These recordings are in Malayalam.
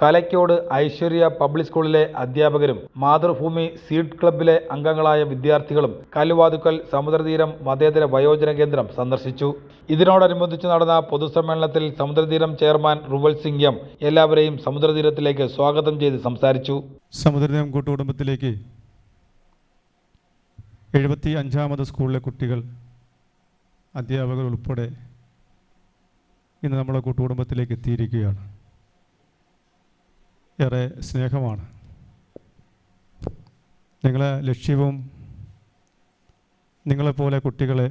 കലയ്ക്കോട് ഐശ്വര്യ പബ്ലിക് സ്കൂളിലെ അധ്യാപകരും മാതൃഭൂമി സീഡ് ക്ലബ്ബിലെ അംഗങ്ങളായ വിദ്യാർത്ഥികളും കല്ലുവാതുക്കൽ സമുദ്രതീരം മതേതര വയോജന കേന്ദ്രം സന്ദർശിച്ചു. ഇതിനോടനുബന്ധിച്ച് നടന്ന പൊതുസമ്മേളനത്തിൽ സമുദ്രതീരം ചെയർമാൻ റുവൽ സിംഗ് എം എല്ലാവരെയും സമുദ്രതീരത്തിലേക്ക് സ്വാഗതം ചെയ്ത് സംസാരിച്ചു. സമുദ്രതീരം കൂട്ടുകുടുംബത്തിലേക്ക് 75ാമത് സ്കൂളിലെ കുട്ടികൾ, അധ്യാപകർ ഉൾപ്പെടെ ഇന്ന് നമ്മുടെ കൂട്ടുകുടുംബത്തിലേക്ക് എത്തിയിരിക്കുകയാണ്. ഏറെ സ്നേഹമാണ്. നിങ്ങളെ ലക്ഷ്യവും നിങ്ങളെപ്പോലെ കുട്ടികളെ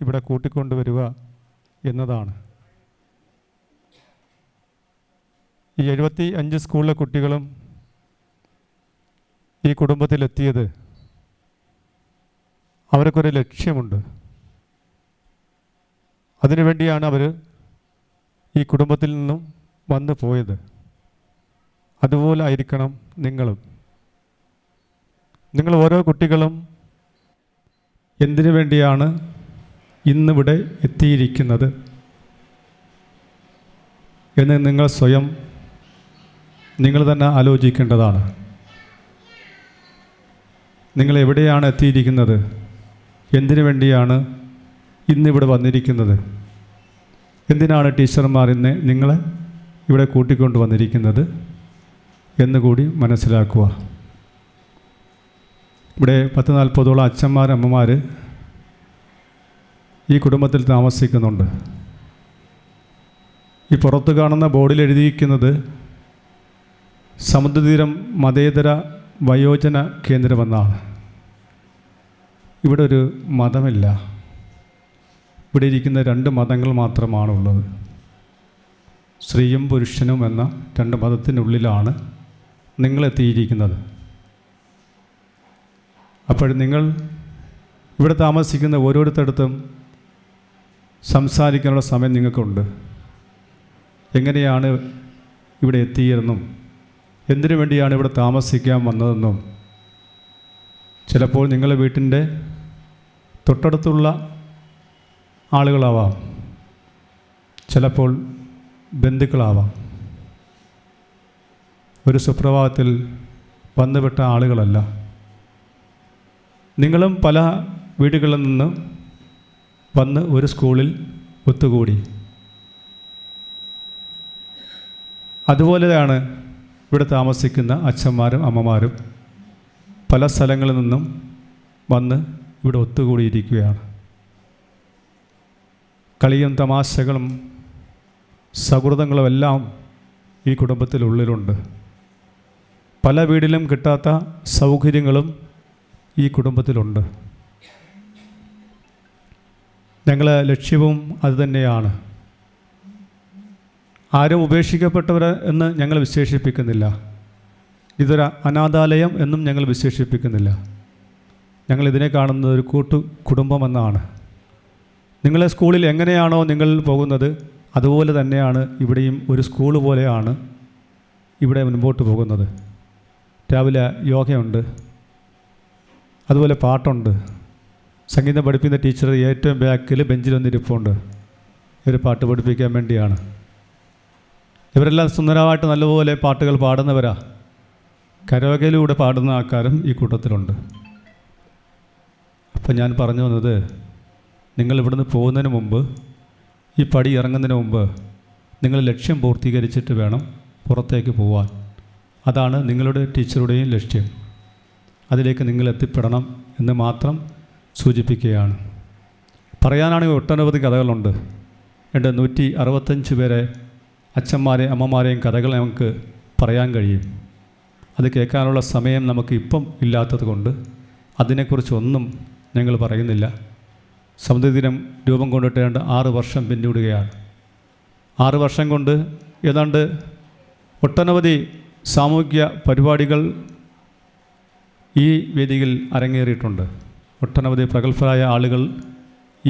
ഇവിടെ കൂട്ടിക്കൊണ്ടുവരിക എന്നതാണ്. ഈ 75 സ്കൂളിലെ കുട്ടികളും ഈ കുടുംബത്തിലെത്തിയത് അവർക്കൊരു ലക്ഷ്യമുണ്ട്. അതിനുവേണ്ടിയാണ് അവർ ഈ കുടുംബത്തിൽ നിന്നും വന്നു പോയത്. അതുപോലെ ആയിരിക്കണം നിങ്ങളും. നിങ്ങൾ ഓരോ കുട്ടികളും എന്തിനു വേണ്ടിയാണ് ഇന്നിവിടെ എത്തിയിരിക്കുന്നത് എന്ന് നിങ്ങൾ സ്വയം നിങ്ങൾ തന്നെ ആലോചിക്കേണ്ടതാണ്. നിങ്ങൾ എവിടെയാണ് എത്തിയിരിക്കുന്നത്, എന്തിനു വേണ്ടിയാണ് ഇന്നിവിടെ വന്നിരിക്കുന്നത്, എന്തിനാണ് ടീച്ചർമാർ ഇന്ന് നിങ്ങളെ ഇവിടെ കൂട്ടിക്കൊണ്ട് വന്നിരിക്കുന്നത് എന്നുകൂടി മനസ്സിലാക്കുക. ഇവിടെ 40-40ഓളം അച്ഛന്മാർ, അമ്മമാർ ഈ കുടുംബത്തിൽ താമസിക്കുന്നുണ്ട്. ഈ പുറത്ത് കാണുന്ന ബോർഡിൽ എഴുതിയിരിക്കുന്നത് സമുദ്രതീരം മതേതര വയോജന കേന്ദ്രമെന്നാണ്. ഇവിടെ ഒരു മതമില്ല. ഇവിടെ ഇരിക്കുന്ന 2 മതങ്ങൾ മാത്രമാണുള്ളത്. സ്ത്രീയും പുരുഷനും എന്ന 2 മതത്തിനുള്ളിലാണ് നിങ്ങളെത്തിയിരിക്കുന്നത്. അപ്പോൾ നിങ്ങൾ ഇവിടെ താമസിക്കുന്ന ഓരോരുത്തടുത്തും സംസാരിക്കാനുള്ള സമയം നിങ്ങൾക്കുണ്ട്. എങ്ങനെയാണ് ഇവിടെ എത്തിയതെന്നും എന്തിനു വേണ്ടിയാണ് ഇവിടെ താമസിക്കാൻ വന്നതെന്നും, ചിലപ്പോൾ നിങ്ങളുടെ വീട്ടിൻ്റെ തൊട്ടടുത്തുള്ള ആളുകളാവാം, ചിലപ്പോൾ ബന്ധുക്കളാവാം. ഒരു സുപ്രഭാതത്തിൽ വന്നുപെട്ട ആളുകളല്ല. നിങ്ങളും പല വീടുകളിൽ നിന്ന് വന്ന് ഒരു സ്കൂളിൽ ഒത്തുകൂടി. അതുപോലെയാണ് ഇവിടെ താമസിക്കുന്ന അച്ഛന്മാരും അമ്മമാരും പല സ്ഥലങ്ങളിൽ നിന്നും വന്ന് ഇവിടെ ഒത്തുകൂടിയിരിക്കുകയാണ്. കളിയും തമാശകളും സൗഹൃദങ്ങളും എല്ലാം ഈ കുടുംബത്തിനുള്ളിലുണ്ട്. പല വീട്ടിലും കിട്ടാത്ത സൗകര്യങ്ങളും ഈ കുടുംബത്തിലുണ്ട്. ഞങ്ങളെ ലക്ഷ്യവും അതുതന്നെയാണ്. ആരും ഉപേക്ഷിക്കപ്പെട്ടവർ എന്ന് ഞങ്ങൾ വിശേഷിപ്പിക്കുന്നില്ല. ഇതൊരു അനാഥാലയം എന്നും ഞങ്ങൾ വിശേഷിപ്പിക്കുന്നില്ല. ഞങ്ങളിതിനെ കാണുന്നത് ഒരു കുടുംബമെന്നാണ്. നിങ്ങളെ സ്കൂളിൽ എങ്ങനെയാണോ നിങ്ങൾ പോകുന്നത് അതുപോലെ തന്നെയാണ് ഇവിടെയും ഒരു സ്കൂൾ പോലെയാണ് ഇവിടെ മുൻപോട്ട് പോകുന്നത്. രാവിലെ യോഗയുണ്ട്, അതുപോലെ പാട്ടുണ്ട്. സംഗീതം പഠിപ്പിക്കുന്ന ടീച്ചർ ഏറ്റവും ബാക്കിൽ ബെഞ്ചിൽ വന്നിരിപ്പുണ്ട്. ഇവർ പാട്ട് പഠിപ്പിക്കാൻ വേണ്ടിയാണ്. ഇവരെല്ലാം സുന്ദരമായിട്ട് നല്ലപോലെ പാട്ടുകൾ പാടുന്നവരാ. കരോഗയിലൂടെ പാടുന്ന ആൾക്കാരും ഈ കൂട്ടത്തിലുണ്ട്. അപ്പം ഞാൻ പറഞ്ഞു വന്നത്, നിങ്ങൾ ഇവിടുന്ന് പോകുന്നതിന് മുമ്പ്, ഈ പടി ഇറങ്ങുന്നതിന് മുമ്പ് നിങ്ങൾ ലക്ഷ്യം പൂർത്തീകരിച്ചിട്ട് വേണം പുറത്തേക്ക് പോവാൻ. അതാണ് നിങ്ങളുടെ ടീച്ചറുടെയും ലക്ഷ്യം. അതിലേക്ക് നിങ്ങൾ എത്തിപ്പെടണം എന്ന് മാത്രം സൂചിപ്പിക്കുകയാണ്. പറയാനാണെങ്കിൽ ഒട്ടനവധി കഥകളുണ്ട്. 165 പേരെ അച്ഛന്മാരെയും അമ്മമാരെയും കഥകൾ നമുക്ക് പറയാൻ കഴിയും. അത് കേൾക്കാനുള്ള സമയം നമുക്ക് ഇപ്പം ഇല്ലാത്തത് കൊണ്ട് അതിനെക്കുറിച്ചൊന്നും ഞങ്ങൾ പറയുന്നില്ല. സമുദ്രതീരം രൂപം കൊണ്ടിട്ട് 6 വർഷം പിന്നിടുകയാണ്. 6 വർഷം കൊണ്ട് ഏതാണ്ട് ഒട്ടനവധി സാമൂഹിക പരിപാടികൾ ഈ വേദിയിൽ അരങ്ങേറിയിട്ടുണ്ട്. ഒട്ടനവധി പ്രഗത്ഭരായ ആളുകൾ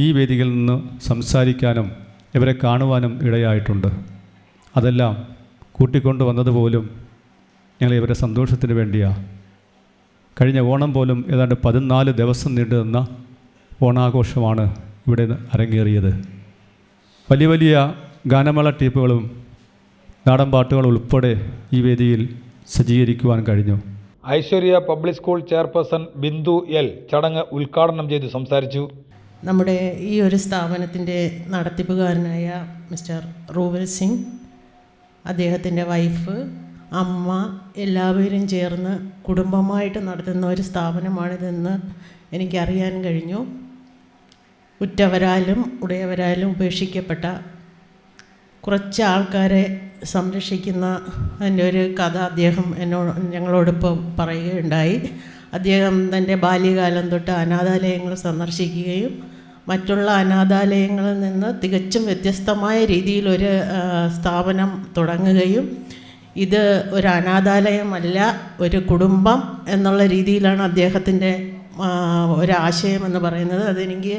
ഈ വേദിയിൽ നിന്ന് സംസാരിക്കാനും ഇവരെ കാണുവാനും ഇടയായിട്ടുണ്ട്. അതെല്ലാം കൂട്ടിക്കൊണ്ട് വന്നതുപോലും ഞങ്ങൾ ഇവരുടെ സന്തോഷത്തിന് വേണ്ടിയാണ്. കഴിഞ്ഞ ഓണം പോലും ഏതാണ്ട് 14 ദിവസം നീണ്ടു നിന്ന ഓണാഘോഷമാണ് ഇവിടെ അരങ്ങേറിയത്. വലിയ വലിയ ഗാനമേള ടീപ്പുകളും നാടൻ പാട്ടുകൾ ഉൾപ്പെടെ ഈ വേദിയിൽ സജ്ജീകരിക്കുവാൻ കഴിഞ്ഞു. Aishwarya public school chairperson Bindu L ചടങ്ങ് ഉദ്ഘാടനം ചെയ്ത് സംസാരിച്ചു. നമ്മുടെ ഈ ഒരു സ്ഥാപനത്തിൻ്റെ നടത്തിപ്പുകാരനായ മിസ്റ്റർ റൂവൽ സിംഗ്, അദ്ദേഹത്തിൻ്റെ വൈഫ്, അമ്മ എല്ലാവരും ചേർന്ന് കുടുംബമായിട്ട് നടത്തുന്ന ഒരു സ്ഥാപനമാണിതെന്ന് എനിക്കറിയാൻ കഴിഞ്ഞു. ഉറ്റവരാലും ഉടയവരാലും ഉപേക്ഷിക്കപ്പെട്ട കുറച്ച് ആൾക്കാരെ സംരക്ഷിക്കുന്ന അതിൻ്റെ ഒരു കഥ അദ്ദേഹം ഞങ്ങളോടൊപ്പം പറയുകയുണ്ടായി. അദ്ദേഹം തൻ്റെ ബാല്യകാലം തൊട്ട് അനാഥാലയങ്ങൾ സന്ദർശിക്കുകയും മറ്റുള്ള അനാഥാലയങ്ങളിൽ നിന്ന് തികച്ചും വ്യത്യസ്തമായ രീതിയിലൊരു സ്ഥാപനം തുടങ്ങുകയും ഇത് ഒരു അനാഥാലയമല്ല, ഒരു കുടുംബം എന്നുള്ള രീതിയിലാണ് അദ്ദേഹത്തിൻ്റെ ഒരാശയം എന്ന് പറയുന്നത്. അതെനിക്ക്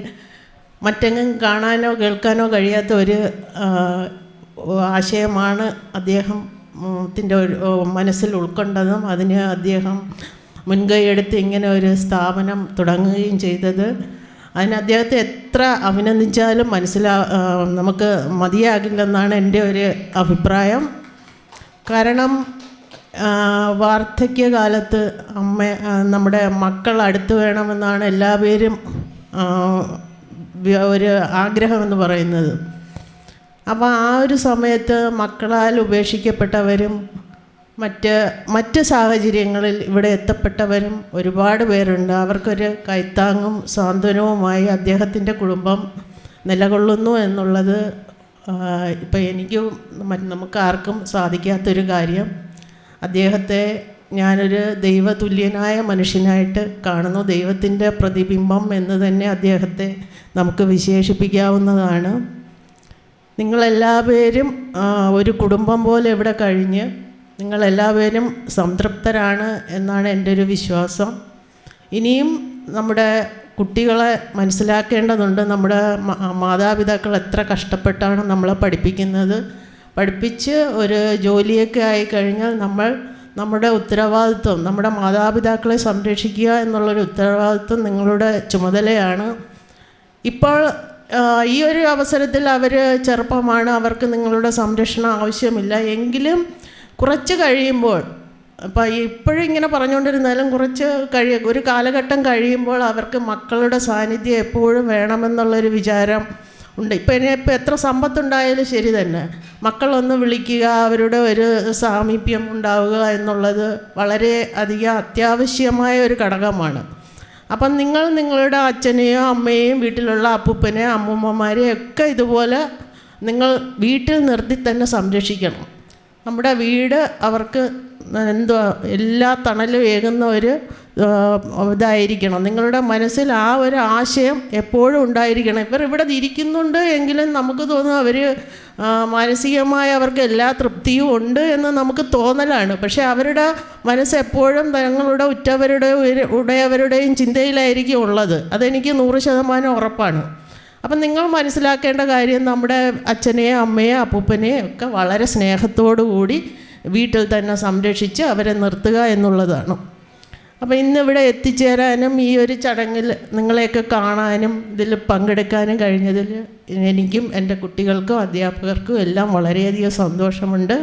മറ്റെങ്ങും കാണാനോ കേൾക്കാനോ കഴിയാത്ത ഒരു ആശയമാണ് അദ്ദേഹത്തിൻ്റെ മനസ്സിൽ ഉൾക്കൊണ്ടതും അതിന് അദ്ദേഹം മുൻകൈയെടുത്ത് ഇങ്ങനെ ഒരു സ്ഥാപനം തുടങ്ങുകയും ചെയ്തത്. അതിന് അദ്ദേഹത്തെ എത്ര അഭിനന്ദിച്ചാലും നമുക്ക് മതിയാകില്ലെന്നാണ് എൻ്റെ ഒരു അഭിപ്രായം. കാരണം വാർദ്ധക്യകാലത്ത് നമ്മുടെ മക്കൾ അടുത്ത് വേണമെന്നാണ് എല്ലാവരും ഒരു ആഗ്രഹമെന്ന് പറയുന്നത്. അപ്പോൾ ആ ഒരു സമയത്ത് മക്കളാൽ ഉപേക്ഷിക്കപ്പെട്ടവരും മറ്റ് സാഹചര്യങ്ങളിൽ ഇവിടെ എത്തപ്പെട്ടവരും ഒരുപാട് പേരുണ്ട്. അവർക്കൊരു കൈത്താങ്ങും സാന്ത്വനവുമായി അദ്ദേഹത്തിൻ്റെ കുടുംബം നിലകൊള്ളുന്നു എന്നുള്ളത് ഇപ്പോൾ എനിക്കും നമുക്കാർക്കും സാധിക്കാത്തൊരു കാര്യം. അദ്ദേഹത്തെ ഞാനൊരു ദൈവതുല്യനായ മനുഷ്യനായിട്ട് കാണുന്നു. ദൈവത്തിൻ്റെ പ്രതിബിംബം എന്ന് തന്നെ അദ്ദേഹത്തെ നമുക്ക് വിശേഷിപ്പിക്കാവുന്നതാണ്. നിങ്ങളെല്ലാവരും ഒരു കുടുംബം പോലെ ഇവിടെ കഴിഞ്ഞ് നിങ്ങളെല്ലാവരും സംതൃപ്തരാണ് എന്നാണ് എൻ്റെ ഒരു വിശ്വാസം. ഇനിയും നമ്മുടെ കുട്ടികളെ മനസ്സിലാക്കേണ്ടതുണ്ട്. നമ്മുടെ മാതാപിതാക്കൾ എത്ര കഷ്ടപ്പെട്ടാണ് നമ്മളെ പഠിപ്പിക്കുന്നത്. പഠിപ്പിച്ച് ഒരു ജോലിയൊക്കെ ആയിക്കഴിഞ്ഞാൽ നമ്മുടെ ഉത്തരവാദിത്വം, നമ്മുടെ മാതാപിതാക്കളെ സംരക്ഷിക്കുക എന്നുള്ളൊരു ഉത്തരവാദിത്വം നിങ്ങളുടെ ചുമതലയാണ്. ഇപ്പോൾ ഈ ഒരു അവസരത്തിൽ അവർ ചെറുപ്പമാണ്, അവർക്ക് നിങ്ങളുടെ സംരക്ഷണം ആവശ്യമില്ല. എങ്കിലും കുറച്ച് കഴിയുമ്പോൾ, അപ്പോൾ ഇപ്പോഴും ഇങ്ങനെ പറഞ്ഞുകൊണ്ടിരുന്നാലും ഒരു കാലഘട്ടം കഴിയുമ്പോൾ അവർക്ക് മക്കളുടെ സാന്നിധ്യം എപ്പോഴും വേണമെന്നുള്ളൊരു വിചാരം ഉണ്ട്. ഇപ്പോൾ എത്ര സമ്പത്തുണ്ടായാലും ശരി തന്നെ, മക്കളൊന്ന് വിളിക്കുക, അവരുടെ ഒരു സാമീപ്യം ഉണ്ടാവുക എന്നുള്ളത് വളരെ അധികം അത്യാവശ്യമായ ഒരു ഘടകമാണ്. അപ്പം നിങ്ങളുടെ അച്ഛനെയോ അമ്മയെയും വീട്ടിലുള്ള അപ്പൂപ്പനെയോ അമ്മൂമ്മമാരെയോ ഒക്കെ ഇതുപോലെ നിങ്ങൾ വീട്ടിൽ നിർത്തി തന്നെ സംരക്ഷിക്കണം. നമ്മുടെ വീട് അവർക്ക് എല്ലാ തണലും ഏകുന്ന ഒരു ഇതായിരിക്കണം. നിങ്ങളുടെ മനസ്സിൽ ആ ഒരു ആശയം എപ്പോഴും ഉണ്ടായിരിക്കണം. ഇവിടെ ഇരിക്കുന്നുണ്ട് എങ്കിലും നമുക്ക് തോന്നും അവർ മാനസികമായി അവർക്ക് എല്ലാ തൃപ്തിയും ഉണ്ട് എന്ന് നമുക്ക് തോന്നലാണ്. പക്ഷേ അവരുടെ മനസ്സ് എപ്പോഴും തങ്ങളുടെ ഉടയവരുടെയും ചിന്തയിലായിരിക്കും ഉള്ളത്. അതെനിക്ക് 100% ഉറപ്പാണ്. അപ്പം നിങ്ങൾ മനസ്സിലാക്കേണ്ട കാര്യം, നമ്മുടെ അച്ഛനെയോ അമ്മയോ അപ്പൂപ്പനെയോ ഒക്കെ വളരെ സ്നേഹത്തോടു കൂടി വീട്ടിൽ തന്നെ സംരക്ഷിച്ച് അവരെ നിർത്തുക എന്നുള്ളതാണ്. അപ്പോൾ ഇന്നിവിടെ എത്തിച്ചേരാനും ഈ ഒരു ചടങ്ങിൽ നിങ്ങളെയൊക്കെ കാണാനും ഇതിൽ പങ്കെടുക്കാനും കഴിഞ്ഞതിൽ എനിക്കും എൻ്റെ കുട്ടികൾക്കും അധ്യാപകർക്കും എല്ലാം വളരെയധികം സന്തോഷമുണ്ട്.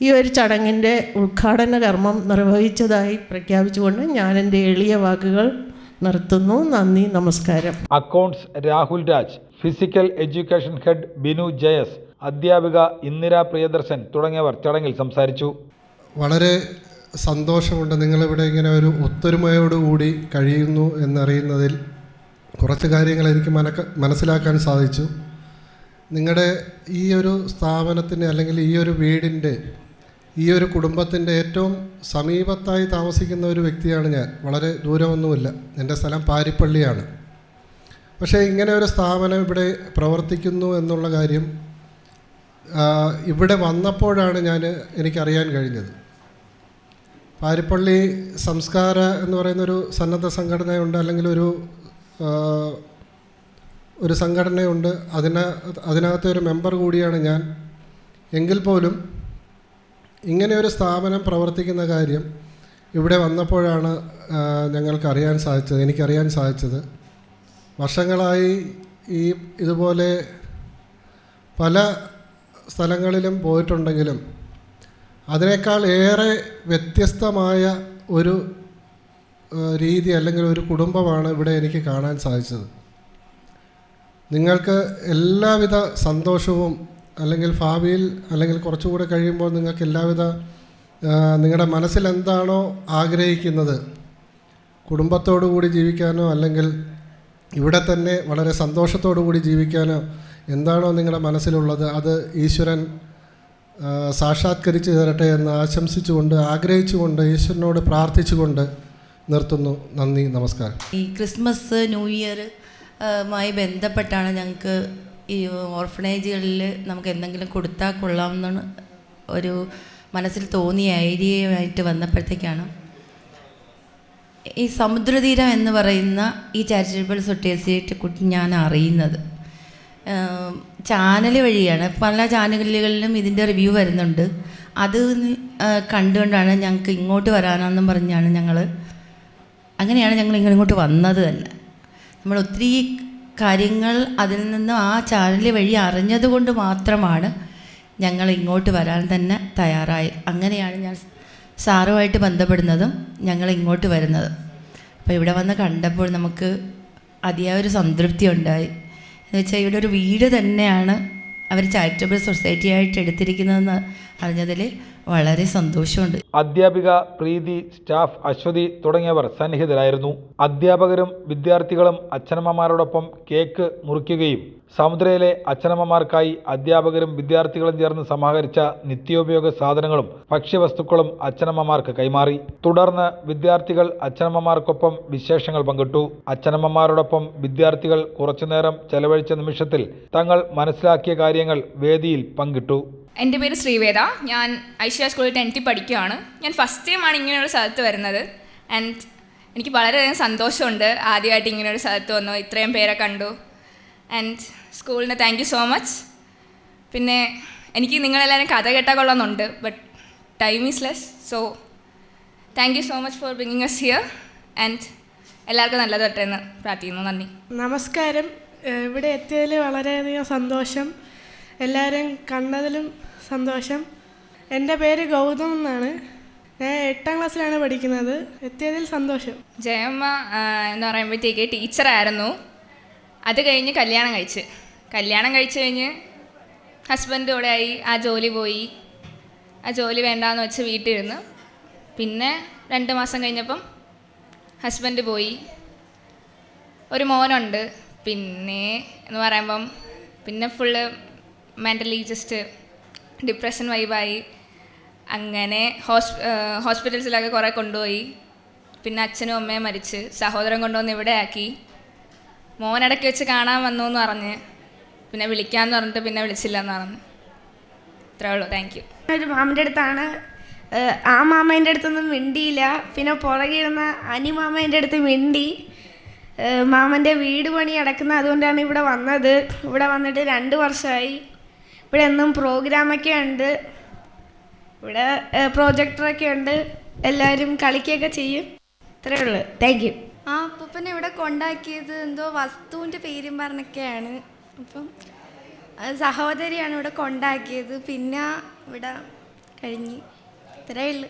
ഈ ഒരു ചടങ്ങിൻ്റെ ഉദ്ഘാടന കർമ്മം നിർവഹിച്ചതായി പ്രഖ്യാപിച്ചുകൊണ്ട് ഞാൻ എൻ്റെ എളിയ വാക്കുകൾ നിർത്തുന്നു. നന്ദി, നമസ്കാരം. Accounts Rahul Raj, physical education head Binu Jayas, അധ്യാപിക ഇന്ദിര പ്രിയദർശൻ തുടങ്ങിയവർ ചടങ്ങിൽ സംസാരിച്ചു. വളരെ സന്തോഷമുണ്ട് നിങ്ങളിവിടെ ഇങ്ങനെ ഒരു ഒത്തൊരുമയോടുകൂടി കഴിയുന്നു എന്നറിയുന്നതിൽ. കുറച്ച് കാര്യങ്ങൾ എനിക്ക് മനസ്സിലാക്കാൻ സാധിച്ചു. നിങ്ങളുടെ ഈ ഒരു സ്ഥാപനത്തിൻ്റെ അല്ലെങ്കിൽ ഈ ഒരു വീടിൻ്റെ ഈ ഒരു കുടുംബത്തിൻ്റെ ഏറ്റവും സമീപത്തായി താമസിക്കുന്ന ഒരു വ്യക്തിയാണ് ഞാൻ. വളരെ ദൂരമൊന്നുമില്ല. എൻ്റെ സ്ഥലം പാരിപ്പള്ളിയാണ്. പക്ഷേ ഇങ്ങനെ ഒരു സ്ഥാപനം ഇവിടെ പ്രവർത്തിക്കുന്നു എന്നുള്ള കാര്യം ഇവിടെ വന്നപ്പോഴാണ് എനിക്കറിയാൻ കഴിഞ്ഞത്. പാരിപ്പള്ളി സംസ്കാര എന്ന് പറയുന്നൊരു സന്നദ്ധ സംഘടനയുണ്ട്, അല്ലെങ്കിൽ ഒരു സംഘടനയുണ്ട്. അതിനകത്തെ ഒരു മെമ്പർ കൂടിയാണ് ഞാൻ. എങ്കിൽ പോലും ഇങ്ങനെ ഒരു സ്ഥാപനം പ്രവർത്തിക്കുന്ന കാര്യം ഇവിടെ വന്നപ്പോഴാണ് എനിക്കറിയാൻ സാധിച്ചത്. വർഷങ്ങളായി ഇതുപോലെ പല സ്ഥലങ്ങളിലും പോയിട്ടുണ്ടെങ്കിലും അതിനേക്കാൾ ഏറെ വ്യത്യസ്തമായ ഒരു രീതി അല്ലെങ്കിൽ ഒരു കുടുംബമാണ് ഇവിടെ എനിക്ക് കാണാൻ സാധിച്ചത്. നിങ്ങൾക്ക് എല്ലാവിധ സന്തോഷവും അല്ലെങ്കിൽ ഭാവിയിൽ അല്ലെങ്കിൽ കുറച്ചുകൂടെ കഴിയുമ്പോൾ നിങ്ങൾക്ക് എല്ലാവിധ നിങ്ങളുടെ മനസ്സിൽ എന്താണോ ആഗ്രഹിക്കുന്നത്, കുടുംബത്തോടു കൂടി ജീവിക്കാനോ അല്ലെങ്കിൽ ഇവിടെ തന്നെ വളരെ സന്തോഷത്തോടു കൂടി ജീവിക്കാനോ എന്താണോ നിങ്ങളുടെ മനസ്സിലുള്ളത് അത് ഈശ്വരൻ സാക്ഷാത്കരിച്ച് തരട്ടെ എന്ന് ആശംസിച്ചുകൊണ്ട് ആഗ്രഹിച്ചുകൊണ്ട് ഈശ്വരനോട് പ്രാർത്ഥിച്ചുകൊണ്ട് നിർത്തുന്നു. നന്ദി, നമസ്കാരം. ഈ ക്രിസ്മസ് ന്യൂ ഇയർ മായി ബന്ധപ്പെട്ടാണ് ഞങ്ങൾക്ക് ഈ ഓർഫനേജുകളിൽ നമുക്ക് എന്തെങ്കിലും കൊടുത്താൽ കൊള്ളാമെന്നാണ് ഒരു മനസ്സിൽ തോന്നിയ ഐഡിയയുമായിട്ട് വന്നപ്പോഴത്തേക്കാണ് ഈ സമുദ്രതീരം എന്ന് പറയുന്ന ഈ ചാരിറ്റബിൾ സൊസൈറ്റിയെ കുറിച്ച് ഞാൻ അറിയുന്നത്. ചാനൽ വഴിയാണ്. പല ചാനലുകളിലും ഇതിൻ്റെ റിവ്യൂ വരുന്നുണ്ട്. അത് കണ്ടുകൊണ്ടാണ് ഞങ്ങൾക്ക് ഇങ്ങോട്ട് വരാനെന്നും പറഞ്ഞാണ് അങ്ങനെയാണ് ഞങ്ങൾ ഇങ്ങോട്ട് വന്നത് തന്നെ. നമ്മൾ ഒത്തിരി കാര്യങ്ങൾ അതിൽ നിന്ന് ആ ചാനൽ വഴി അറിഞ്ഞത് കൊണ്ട് മാത്രമാണ് ഞങ്ങൾ ഇങ്ങോട്ട് വരാൻ തന്നെ തയ്യാറായി. അങ്ങനെയാണ് ഞാൻ സാറുമായിട്ട് ബന്ധപ്പെടുന്നതും ഞങ്ങൾ ഇങ്ങോട്ട് വരുന്നത്. അപ്പോൾ ഇവിടെ വന്ന് കണ്ടപ്പോൾ നമുക്ക് അതിയായ ഒരു സംതൃപ്തി ഉണ്ടായി. എന്ന് വെച്ചാൽ ഇവിടെ ഒരു വീട് തന്നെയാണ് അവർ ചാരിറ്റബിൾ സൊസൈറ്റി ആയിട്ട് എടുത്തിരിക്കുന്നതെന്ന് അറിഞ്ഞതിൽ വളരെ സന്തോഷമുണ്ട്. അധ്യാപിക പ്രീതി, സ്റ്റാഫ് അശ്വതി തുടങ്ങിയവർ സന്നിഹിതരായിരുന്നു. അധ്യാപകരും വിദ്യാർത്ഥികളും അച്ഛനമ്മമാരോടൊപ്പം കേക്ക് മുറിക്കുകയും സമുദ്രയിലെ അച്ഛനമ്മമാർക്കായി അധ്യാപകരും വിദ്യാർത്ഥികളും ചേർന്ന് സമാഹരിച്ച നിത്യോപയോഗ സാധനങ്ങളും ഭക്ഷ്യവസ്തുക്കളും അച്ഛനമ്മമാർക്ക് കൈമാറി. തുടർന്ന് വിദ്യാർത്ഥികൾ അച്ഛനമ്മമാർക്കൊപ്പം വിശേഷങ്ങൾ പങ്കിട്ടു. അച്ഛനമ്മമാരോടൊപ്പം വിദ്യാർത്ഥികൾ കുറച്ചുനേരം ചെലവഴിച്ച നിമിഷത്തിൽ തങ്ങൾ മനസ്സിലാക്കിയ കാര്യങ്ങൾ വേദിയിൽ പങ്കിട്ടു. എൻ്റെ പേര് ശ്രീവേദ. ഞാൻ ഐശ്വര്യ സ്കൂളിൽ 10th പഠിക്കുകയാണ്. ഞാൻ ഫസ്റ്റ് ടൈമാണ് ഇങ്ങനെയൊരു സ്ഥലത്ത് വരുന്നത്. ആൻഡ് എനിക്ക് വളരെയധികം സന്തോഷമുണ്ട്. ആദ്യമായിട്ട് ഇങ്ങനെയൊരു സ്ഥലത്ത് വന്നു, ഇത്രയും പേരെ കണ്ടു. ആൻഡ് സ്കൂളിന് താങ്ക് യു സോ മച്ച്. പിന്നെ എനിക്ക് നിങ്ങളെല്ലാവരും കഥ കേട്ടാൽ കൊള്ളാമെന്നുണ്ട്, but time is less. So thank you so much for bringing us here. And എല്ലാവർക്കും നല്ലത് വരട്ടെ എന്ന് പ്രാർത്ഥിക്കുന്നു. നന്ദി. നമസ്കാരം. ഇവിടെ എത്തിയതിൽ വളരെയധികം സന്തോഷം. എല്ലാവരും കണ്ടതിലും സന്തോഷം. എൻ്റെ പേര് ഗൗതം എന്നാണ്. ഞാൻ 8ാം ക്ലാസ്സിലാണ് പഠിക്കുന്നത്. എത്തിയതിൽ സന്തോഷം. ജയമ്മ എന്ന് പറയുമ്പോഴത്തേക്ക് ടീച്ചറായിരുന്നു. അത് കഴിഞ്ഞ് കല്യാണം കഴിച്ച് കഴിഞ്ഞ് ഹസ്ബൻഡ് കൂടെ ആയി. ആ ജോലി പോയി. ആ ജോലി വേണ്ടാന്ന് വെച്ച് വീട്ടിലിരുന്ന്. പിന്നെ 2 മാസം കഴിഞ്ഞപ്പം ഹസ്ബൻഡ് പോയി. ഒരു മോനുണ്ട്. പിന്നെ എന്ന് പറയുമ്പം പിന്നെ ഫുള്ള് മെൻ്റലി ജസ്റ്റ് ഡിപ്രഷൻ വൈബായി. അങ്ങനെ ഹോസ്പിറ്റൽസിലൊക്കെ കുറേ കൊണ്ടുപോയി. പിന്നെ അച്ഛനും അമ്മയും മരിച്ച്, സഹോദരൻ കൊണ്ടുവന്ന് ഇവിടെ ആക്കി. മോനിടയ്ക്ക് വെച്ച് കാണാൻ വന്നു എന്ന് പറഞ്ഞ് പിന്നെ വിളിക്കാമെന്ന് പറഞ്ഞിട്ട് പിന്നെ വിളിച്ചില്ല എന്ന് പറഞ്ഞു. ഇത്രേ ഉള്ളൂ. Thank you. ഒരു മാമൻ്റെ അടുത്താണ്. ആ മാമേൻ്റെ അടുത്തൊന്നും മിണ്ടിയില്ല. പിന്നെ പുറകിരുന്ന മാമേൻ്റെ അടുത്ത് മിണ്ടി. മാമൻ്റെ വീട് പണി അടക്കുന്ന, അതുകൊണ്ടാണ് ഇവിടെ വന്നത്. ഇവിടെ വന്നിട്ട് 2 വർഷമായി. ഇവിടെ എന്നും പ്രോഗ്രാമൊക്കെ ഉണ്ട്. ഇവിടെ പ്രോജക്ടറൊക്കെ ഉണ്ട്. എല്ലാവരും കളിക്കുകയൊക്കെ ചെയ്യും. ഇത്രയേ ഉള്ളൂ. Thank you. ആ അപ്പൂപ്പനെ ഇവിടെ കൊണ്ടാക്കിയത് എന്തോ വസ്തുവിൻ്റെ പേരും പറഞ്ഞൊക്കെയാണ്. അപ്പം സഹോദരിയാണ് ഇവിടെ കൊണ്ടാക്കിയത്. പിന്നെ ഇവിടെ കഴിഞ്ഞ് ഇത്രയേ ഉള്ളൂ.